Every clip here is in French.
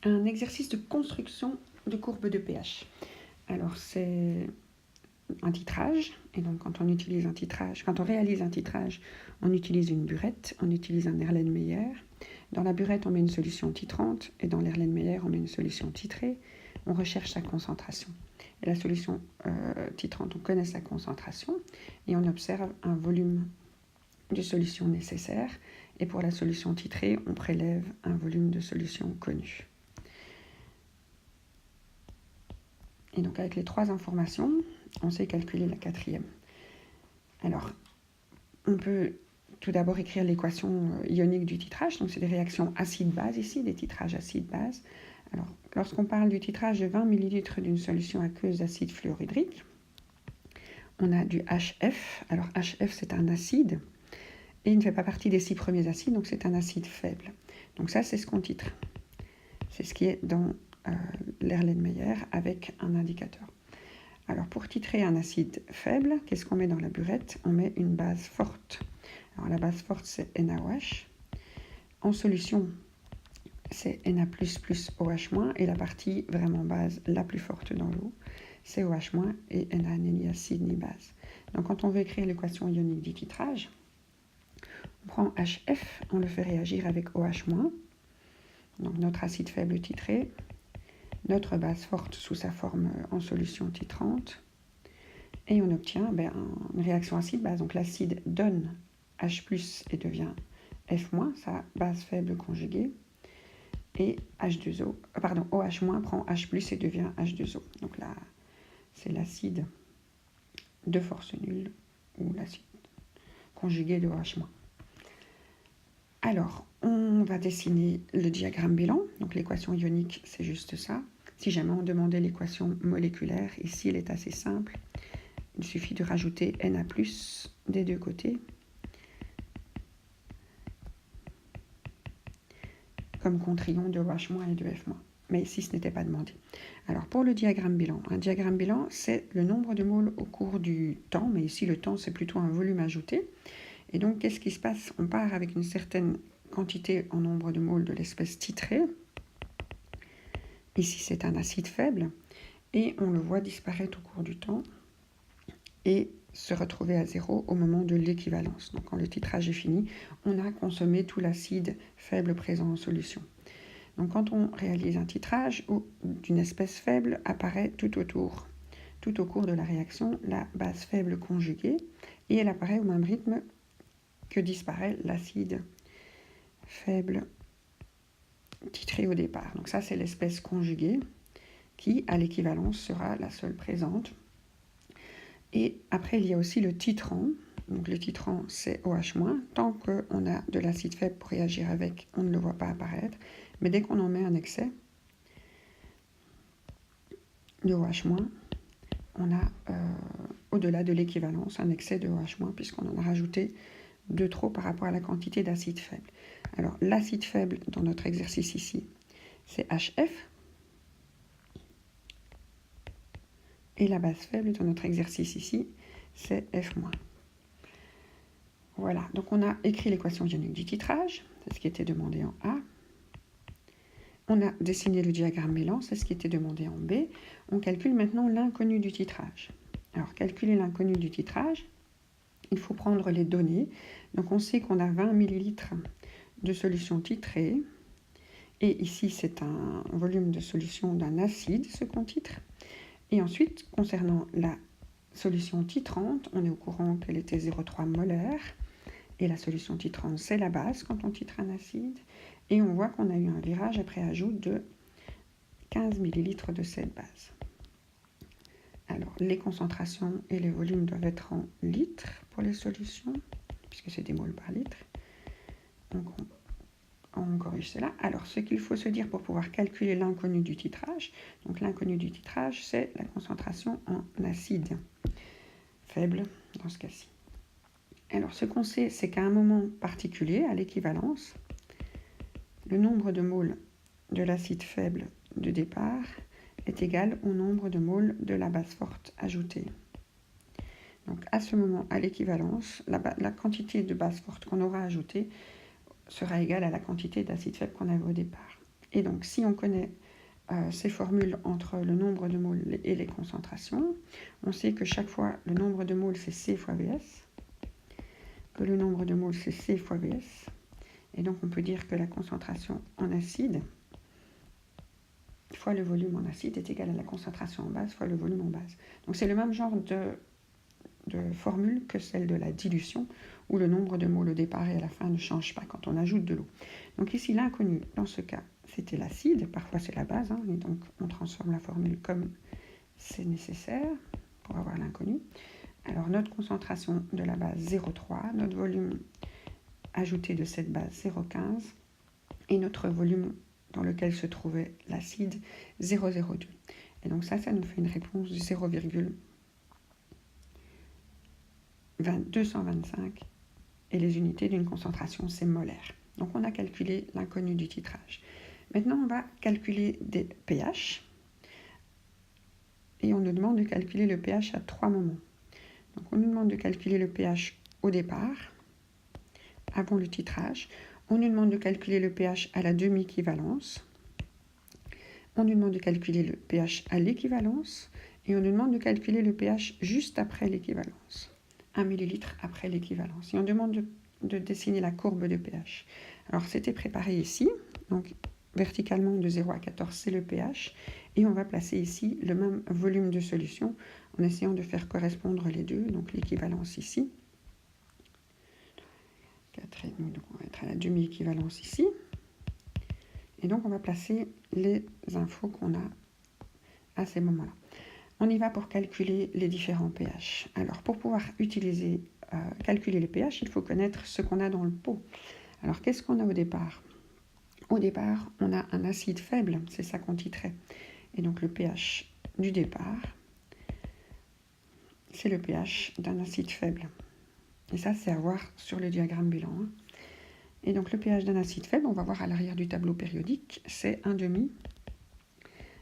un exercice de construction de courbe de pH. Alors c'est un titrage, et donc quand on réalise un titrage, on utilise une burette, on utilise un Erlenmeyer. Dans la burette, on met une solution titrante, et dans l'Erlenmeyer, on met une solution titrée. On recherche sa concentration. Et la solution titrante, on connaît sa concentration, et on observe un volume de solution nécessaire. Et pour la solution titrée, on prélève un volume de solution connu. Et donc avec les trois informations, on sait calculer la quatrième. Alors, on peut tout d'abord écrire l'équation ionique du titrage. Donc c'est des réactions acide-base ici, des titrages acide-base. Alors, lorsqu'on parle du titrage de 20 ml d'une solution aqueuse d'acide fluorhydrique, on a du HF. Alors HF, c'est un acide, et il ne fait pas partie des 6 premiers acides, donc c'est un acide faible. Donc ça, c'est ce qu'on titre. C'est ce qui est dans l'Erlenmeyer avec un indicateur. Alors pour titrer un acide faible, qu'est-ce qu'on met dans la burette? On met une base forte. Alors la base forte, c'est NaOH. En solution, c'est Na++ OH-, et la partie vraiment base la plus forte dans l'eau, c'est OH- et Na n'est ni acide ni base. Donc quand on veut écrire l'équation ionique du titrage, on prend HF, on le fait réagir avec OH-, donc notre acide faible titré, notre base forte sous sa forme en solution titrante, et on obtient une réaction acide-base. Donc l'acide donne H+, et devient F-, sa base faible conjuguée, et OH- prend H+, et devient H2O. Donc là, c'est l'acide de force nulle, ou l'acide conjugué de OH-. Alors, on va dessiner le diagramme bilan. Donc l'équation ionique, c'est juste ça. Si jamais on demandait l'équation moléculaire, ici elle est assez simple. Il suffit de rajouter Na+ des deux côtés, comme contre-ion de OH- et de F-. Mais ici, ce n'était pas demandé. Alors, pour le diagramme bilan, un diagramme bilan, c'est le nombre de moles au cours du temps, mais ici, le temps, c'est plutôt un volume ajouté. Et donc, qu'est-ce qui se passe? On part avec une certaine quantité en nombre de moles de l'espèce titrée. Ici, c'est un acide faible, et on le voit disparaître au cours du temps et se retrouver à zéro au moment de l'équivalence. Donc, quand le titrage est fini, on a consommé tout l'acide faible présent en solution. Donc, quand on réalise un titrage d'une espèce faible, apparaît tout au cours de la réaction, la base faible conjuguée, et elle apparaît au même rythme que disparaît l'acide faible titré au départ. Donc ça, c'est l'espèce conjuguée qui, à l'équivalence, sera la seule présente. Et après, il y a aussi le titrant. Donc le titrant, c'est OH-. Tant qu'on a de l'acide faible pour réagir avec, on ne le voit pas apparaître. Mais dès qu'on en met un excès de OH-, on a, au-delà de l'équivalence, un excès de OH-, puisqu'on en a rajouté de trop par rapport à la quantité d'acide faible. Alors, l'acide faible dans notre exercice ici, c'est HF. Et la base faible dans notre exercice ici, c'est F-. Voilà, donc on a écrit l'équation ionique du titrage, c'est ce qui était demandé en A. On a dessiné le diagramme bilan, c'est ce qui était demandé en B. On calcule maintenant l'inconnu du titrage. Alors, calculer l'inconnu du titrage, il faut prendre les données. Donc, on sait qu'on a 20 ml de solution titrée. Et ici, c'est un volume de solution d'un acide, ce qu'on titre. Et ensuite, concernant la solution titrante, on est au courant qu'elle était 0,3 molaire. Et la solution titrante, c'est la base quand on titre un acide. Et on voit qu'on a eu un virage après ajout de 15 ml de cette base. Alors, les concentrations et les volumes doivent être en litres pour les solutions, puisque c'est des moles par litre. Donc, on corrige cela. Alors, ce qu'il faut se dire pour pouvoir calculer l'inconnu du titrage, donc l'inconnu du titrage, c'est la concentration en acide faible dans ce cas-ci. Alors, ce qu'on sait, c'est qu'à un moment particulier, à l'équivalence, le nombre de moles de l'acide faible de départ est égal au nombre de moles de la base forte ajoutée. Donc, à ce moment, à l'équivalence, la quantité de base forte qu'on aura ajoutée sera égale à la quantité d'acide faible qu'on avait au départ. Et donc, si on connaît ces formules entre le nombre de moles et les concentrations, on sait que chaque fois, le nombre de moles, c'est C fois Vs, que le nombre de moles, c'est C fois Vs. Et donc, on peut dire que la concentration en acide fois le volume en acide est égal à la concentration en base fois le volume en base. Donc, c'est le même genre de formule que celle de la dilution, où le nombre de moles au départ et à la fin ne change pas quand on ajoute de l'eau. Donc ici, l'inconnu, dans ce cas, c'était l'acide, parfois c'est la base, et donc on transforme la formule comme c'est nécessaire pour avoir l'inconnu. Alors notre concentration de la base 0,3, notre volume ajouté de cette base 0,15, et notre volume dans lequel se trouvait l'acide 0,02. Et donc ça nous fait une réponse de 0,225, et les unités d'une concentration, c'est molaire. Donc on a calculé l'inconnu du titrage. Maintenant, on va calculer des pH, et on nous demande de calculer le pH à 3 moments. Donc on nous demande de calculer le pH au départ, avant le titrage. On nous demande de calculer le pH à la demi-équivalence. On nous demande de calculer le pH à l'équivalence. Et on nous demande de calculer le pH juste après l'équivalence. 1 millilitre après l'équivalence. Et on demande de dessiner la courbe de pH. Alors, c'était préparé ici. Donc, verticalement, de 0 à 14, c'est le pH. Et on va placer ici le même volume de solution en essayant de faire correspondre les deux. Donc, l'équivalence ici. 4,5, donc on va être à la demi-équivalence ici. Et donc, on va placer les infos qu'on a à ces moments-là. On y va pour calculer les différents pH. Alors, pour pouvoir calculer les pH, il faut connaître ce qu'on a dans le pot. Alors, qu'est-ce qu'on a au départ? Au départ, on a un acide faible, c'est ça qu'on titrait. Et donc, le pH du départ, c'est le pH d'un acide faible. Et ça, c'est à voir sur le diagramme bilan. Et donc, le pH d'un acide faible, on va voir à l'arrière du tableau périodique, c'est 1,5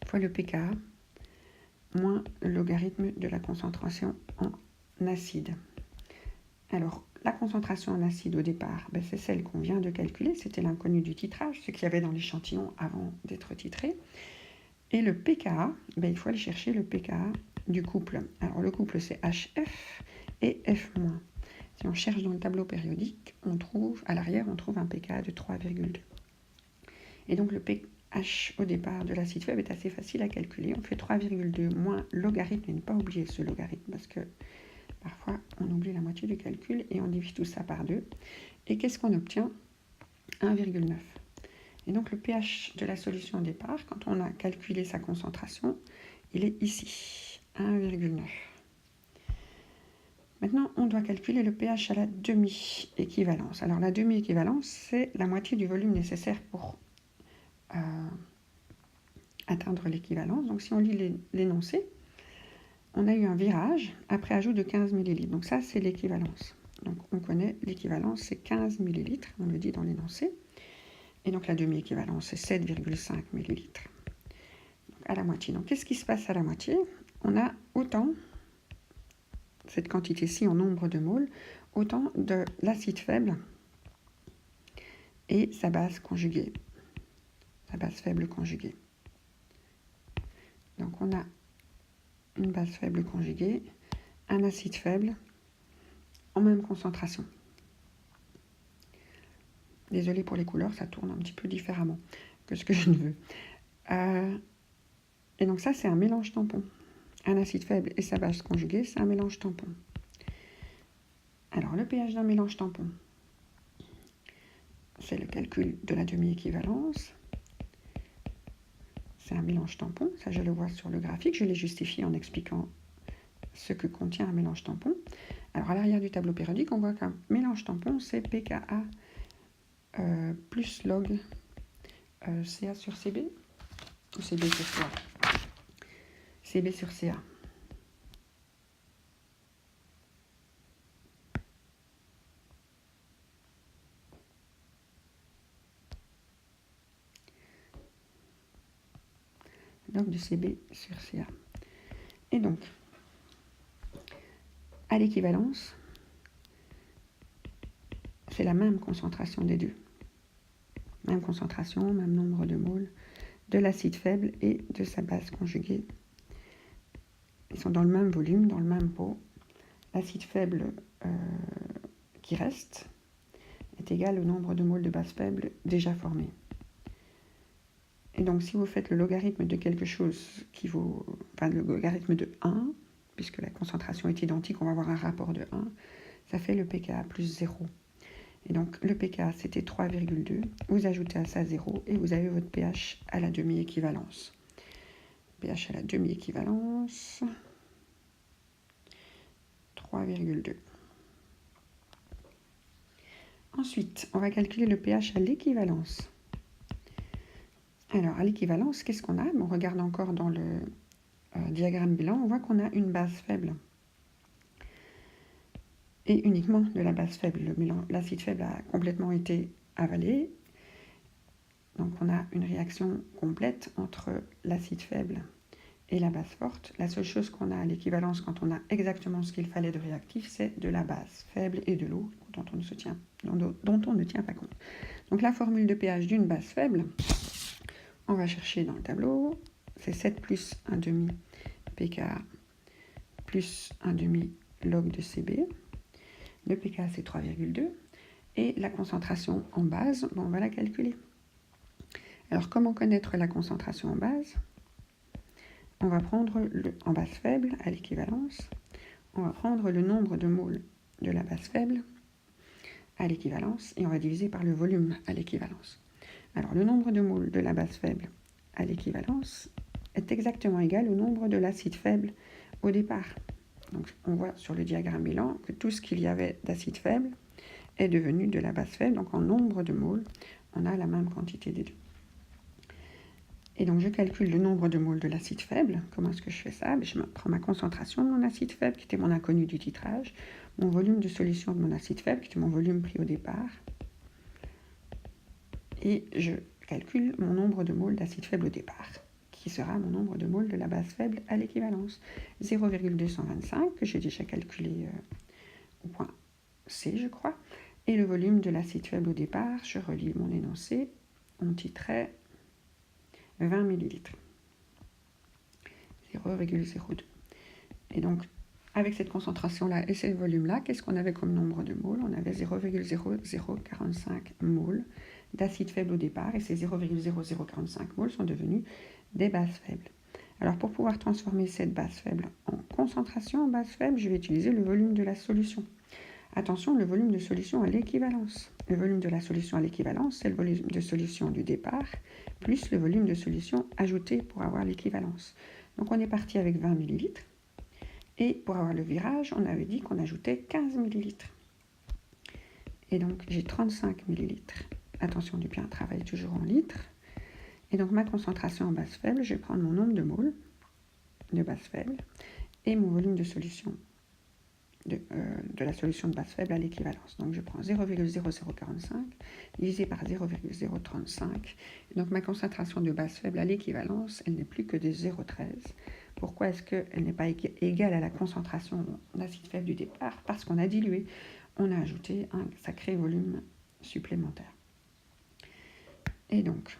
fois le pKa moins le logarithme de la concentration en acide. Alors, la concentration en acide au départ, c'est celle qu'on vient de calculer, c'était l'inconnu du titrage, ce qu'il y avait dans l'échantillon avant d'être titré. Et le pKa, il faut aller chercher le pKa du couple. Alors, le couple, c'est HF et F-. Si on cherche dans le tableau périodique, à l'arrière, on trouve un pKa de 3,2. Et donc, le pH au départ de l'acide faible est assez facile à calculer. On fait 3,2 moins logarithme, et ne pas oublier ce logarithme, parce que parfois, on oublie la moitié du calcul, et on divise tout ça par 2. Et qu'est-ce qu'on obtient? 1,9. Et donc, le pH de la solution au départ, quand on a calculé sa concentration, il est ici, 1,9. Maintenant, on doit calculer le pH à la demi-équivalence. Alors, la demi-équivalence, c'est la moitié du volume nécessaire pour atteindre l'équivalence. Donc, si on lit l'énoncé, on a eu un virage après ajout de 15 ml. Donc, ça, c'est l'équivalence. Donc, on connaît l'équivalence, c'est 15 ml, on le dit dans l'énoncé. Et donc, la demi-équivalence, c'est 7,5 ml. Donc, à la moitié. Donc, qu'est-ce qui se passe à la moitié? On a autant, cette quantité-ci en nombre de moles, autant de l'acide faible et sa base conjuguée, sa base faible conjuguée. Donc, on a une base faible conjuguée, un acide faible en même concentration. Désolée pour les couleurs, ça tourne un petit peu différemment que ce que je ne veux. Et donc ça, c'est un mélange tampon. Un acide faible et sa base conjuguée, c'est un mélange tampon. Alors, le pH d'un mélange tampon, c'est le calcul de la demi-équivalence. C'est un mélange tampon, ça je le vois sur le graphique. Je l'ai justifié en expliquant ce que contient un mélange tampon. Alors, à l'arrière du tableau périodique, on voit qu'un mélange tampon, c'est pKa plus log Ca sur Cb, ou Cb sur Ca? Cb sur Ca. Log de Cb sur Ca. Et donc, à l'équivalence, c'est la même concentration des deux. Même concentration, même nombre de moles de l'acide faible et de sa base conjuguée. Ils sont dans le même volume, dans le même pot. L'acide faible qui reste est égal au nombre de moles de base faible déjà formés. Et donc, si vous faites le logarithme de quelque chose qui vaut, enfin le logarithme de 1, puisque la concentration est identique, on va avoir un rapport de 1, ça fait le pKa plus 0. Et donc, le pKa, c'était 3,2. Vous ajoutez à ça 0 et vous avez votre pH à la demi-équivalence. pH à la demi-équivalence, 3,2. Ensuite, on va calculer le pH à l'équivalence. Alors, à l'équivalence, qu'est-ce qu'on a? On regarde encore dans le diagramme bilan, on voit qu'on a une base faible. Et uniquement de la base faible. L'acide faible a complètement été avalé. Donc, on a une réaction complète entre l'acide faible et la base forte. La seule chose qu'on a à l'équivalence quand on a exactement ce qu'il fallait de réactif, c'est de la base faible et de l'eau dont on ne tient pas compte. Donc, la formule de pH d'une base faible, on va chercher dans le tableau, c'est 7 plus 1 demi pKa plus 1 demi log de Cb. Le pKa, c'est 3,2. Et la concentration en base, on va la calculer. Alors, comment connaître la concentration en base? On va prendre en base faible, à l'équivalence, on va prendre le nombre de moles de la base faible à l'équivalence et on va diviser par le volume à l'équivalence. Alors, le nombre de moles de la base faible à l'équivalence est exactement égal au nombre de l'acide faible au départ. Donc, on voit sur le diagramme bilan que tout ce qu'il y avait d'acide faible est devenu de la base faible. Donc, en nombre de moles, on a la même quantité des deux. Et donc, je calcule le nombre de moles de l'acide faible. Comment est-ce que je fais ça? Je prends ma concentration de mon acide faible, qui était mon inconnu du titrage, mon volume de solution de mon acide faible, qui était mon volume pris au départ, et je calcule mon nombre de moles d'acide faible au départ, qui sera mon nombre de moles de la base faible à l'équivalence. 0,225, que j'ai déjà calculé au point C, je crois. Et le volume de l'acide faible au départ, je relis mon énoncé, on titrait 20 ml. 0,02. Et donc, avec cette concentration-là et ce volume-là, qu'est-ce qu'on avait comme nombre de moles? On avait 0,0045 moles d'acide faible au départ, et ces 0,0045 moles sont devenus des bases faibles. Alors, pour pouvoir transformer cette base faible en concentration en base faible, je vais utiliser le volume de la solution. Attention, le volume de solution à l'équivalence. Le volume de la solution à l'équivalence, c'est le volume de solution du départ, plus le volume de solution ajouté pour avoir l'équivalence. Donc, on est parti avec 20 ml. Et pour avoir le virage, on avait dit qu'on ajoutait 15 ml. Et donc, j'ai 35 ml. Attention du bien, travaille toujours en litres. Et donc, ma concentration en base faible, je vais prendre mon nombre de moles de base faible et mon volume de solution de la solution de base faible à l'équivalence. Donc, je prends 0,0045 divisé par 0,035. Donc, ma concentration de base faible à l'équivalence, elle n'est plus que de 0,13. Pourquoi est-ce qu'elle n'est pas égale à la concentration d'acide faible du départ? Parce qu'on a dilué, on a ajouté un sacré volume supplémentaire. Et donc,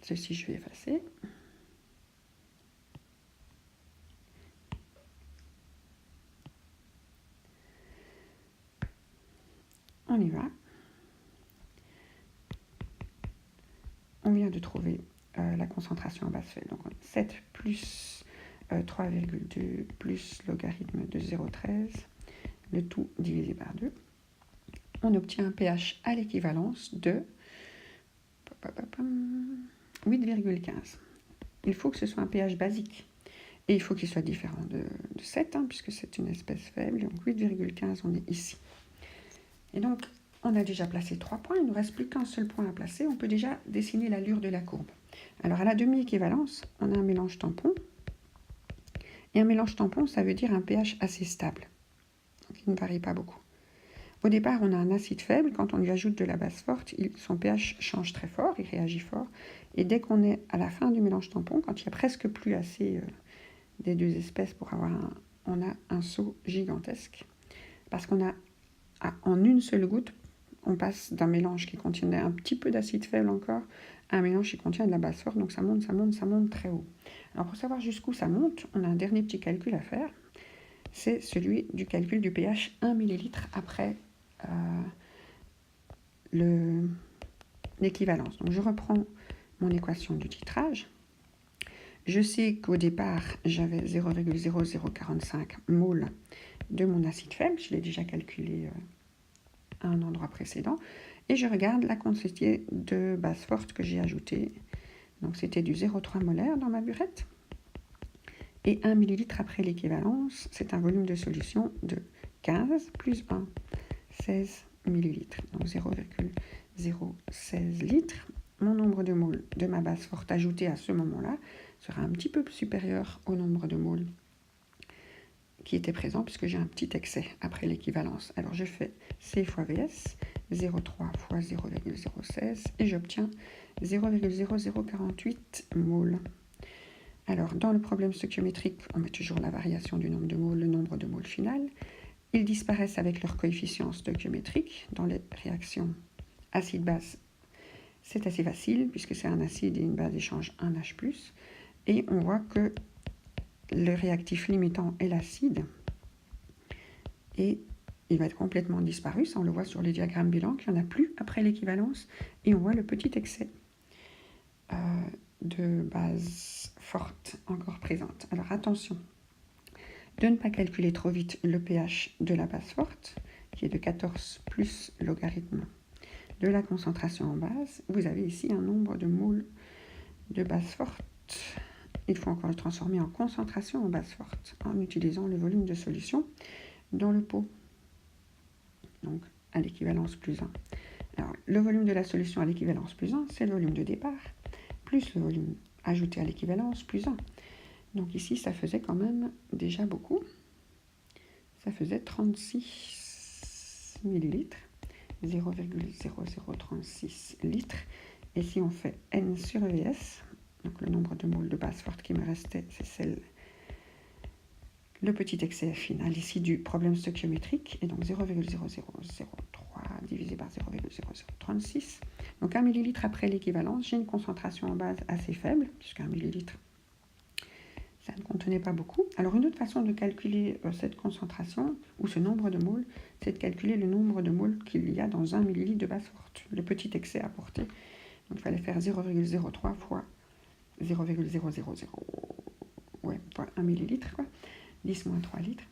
ceci, je vais effacer. On y va. On vient de trouver la concentration en base faible. Donc, 7 plus 3,2 plus logarithme de 0,13, le tout divisé par 2. On obtient un pH à l'équivalence de 8,15. Il faut que ce soit un pH basique. Et il faut qu'il soit différent de 7, puisque c'est une espèce faible. Donc 8,15, on est ici. Et donc, on a déjà placé 3 points. Il ne nous reste plus qu'un seul point à placer. On peut déjà dessiner l'allure de la courbe. Alors, à la demi-équivalence, on a un mélange tampon. Et un mélange tampon, ça veut dire un pH assez stable. Donc, il ne varie pas beaucoup. Au départ, on a un acide faible. Quand on lui ajoute de la base forte, son pH change très fort, il réagit fort. Et dès qu'on est à la fin du mélange tampon, quand il n'y a presque plus assez des deux espèces pour avoir on a un saut gigantesque. Parce qu'on a en une seule goutte on passe d'un mélange qui contenait un petit peu d'acide faible encore à un mélange qui contient de la base forte, donc ça monte, ça monte, ça monte très haut. Alors pour savoir jusqu'où ça monte, on a un dernier petit calcul à faire, c'est celui du calcul du pH 1 ml après l'équivalence. Donc je reprends mon équation du titrage. Je sais qu'au départ, j'avais 0,0045 mol de mon acide faible, je l'ai déjà calculé à un endroit précédent, et je regarde la quantité de base forte que j'ai ajoutée. Donc c'était du 0,3 molaire dans ma burette, et 1 ml après l'équivalence, c'est un volume de solution de 15 plus 1, 16 ml, donc 0,016 litres. Mon nombre de moles de ma base forte ajoutée à ce moment-là sera un petit peu supérieur au nombre de moles qui était présent, puisque j'ai un petit excès après l'équivalence. Alors je fais C fois VS, 0,3 fois 0,016, et j'obtiens 0,0048 moles. Alors dans le problème stoichiométrique, on met toujours la variation du nombre de moles, le nombre de moles final. Ils disparaissent avec leur coefficient stoichiométrique. Dans les réactions acide-base, c'est assez facile, puisque c'est un acide et une base échange un H+, et on voit que le réactif limitant est l'acide, et il va être complètement disparu, ça on le voit sur les diagrammes bilan, qu'il n'y en a plus après l'équivalence, et on voit le petit excès de base forte encore présente. Alors attention, de ne pas calculer trop vite le pH de la base forte, qui est de 14 plus logarithme de la concentration en base. Vous avez ici un nombre de moles de base forte. Il faut encore le transformer en concentration en base forte en utilisant le volume de solution dans le pot, donc à l'équivalence plus 1. Alors, le volume de la solution à l'équivalence plus 1, c'est le volume de départ, plus le volume ajouté à l'équivalence plus 1. Donc ici, ça faisait quand même déjà beaucoup. Ça faisait 36 millilitres, 0,0036 litres. Et si on fait N sur VS, donc le nombre de moles de base forte qui me restait, c'est le petit excès final ici du problème stoichiométrique, et donc 0,0003 divisé par 0,0036. Donc 1 millilitre après l'équivalence, j'ai une concentration en base assez faible, puisqu'un millilitre, ça ne contenait pas beaucoup. Alors une autre façon de calculer cette concentration, ou ce nombre de moles, c'est de calculer le nombre de moles qu'il y a dans 1 millilitre de base forte, le petit excès apporté. Donc il fallait faire 0,03 fois 0,000, ouais, 1 millilitre, quoi. 10 moins 3 litres,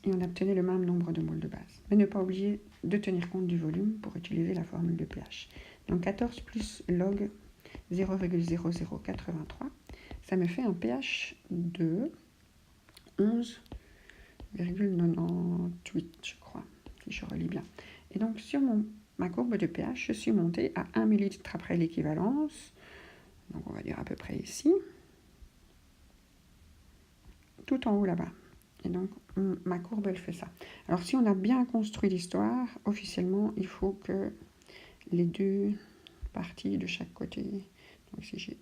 et on obtenait le même nombre de moles de base. Mais ne pas oublier de tenir compte du volume pour utiliser la formule de pH. Donc 14 plus log 0,0083, ça me fait un pH de 11,98, je crois, si je relis bien. Et donc sur ma courbe de pH, je suis montée à 1 ml après l'équivalence, donc on va dire à peu près ici, tout en haut là-bas. Et donc, ma courbe, elle fait ça. Alors, si on a bien construit l'histoire, officiellement, il faut que les deux parties de chaque côté, donc si j'ai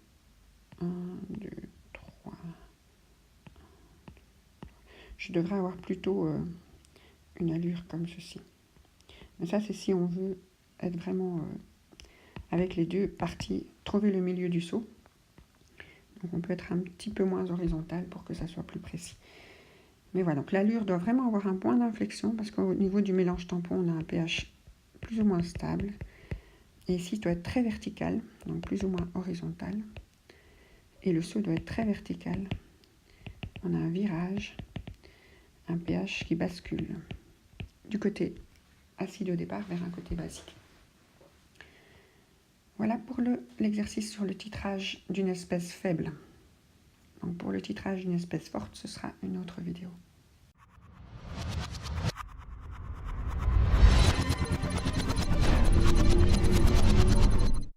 1, 2, 3, je devrais avoir plutôt une allure comme ceci. Mais ça, c'est si on veut être vraiment avec les deux parties, trouver le milieu du seau. Donc, on peut être un petit peu moins horizontal pour que ça soit plus précis. Mais voilà, donc l'allure doit vraiment avoir un point d'inflexion, parce qu'au niveau du mélange tampon, on a un pH plus ou moins stable. Et ici, il doit être très vertical, donc plus ou moins horizontal. Et le seau doit être très vertical. On a un virage, un pH qui bascule du côté acide au départ vers un côté basique. Voilà pour l'exercice sur le titrage d'une espèce faible. Donc pour le titrage d'une espèce forte, ce sera une autre vidéo.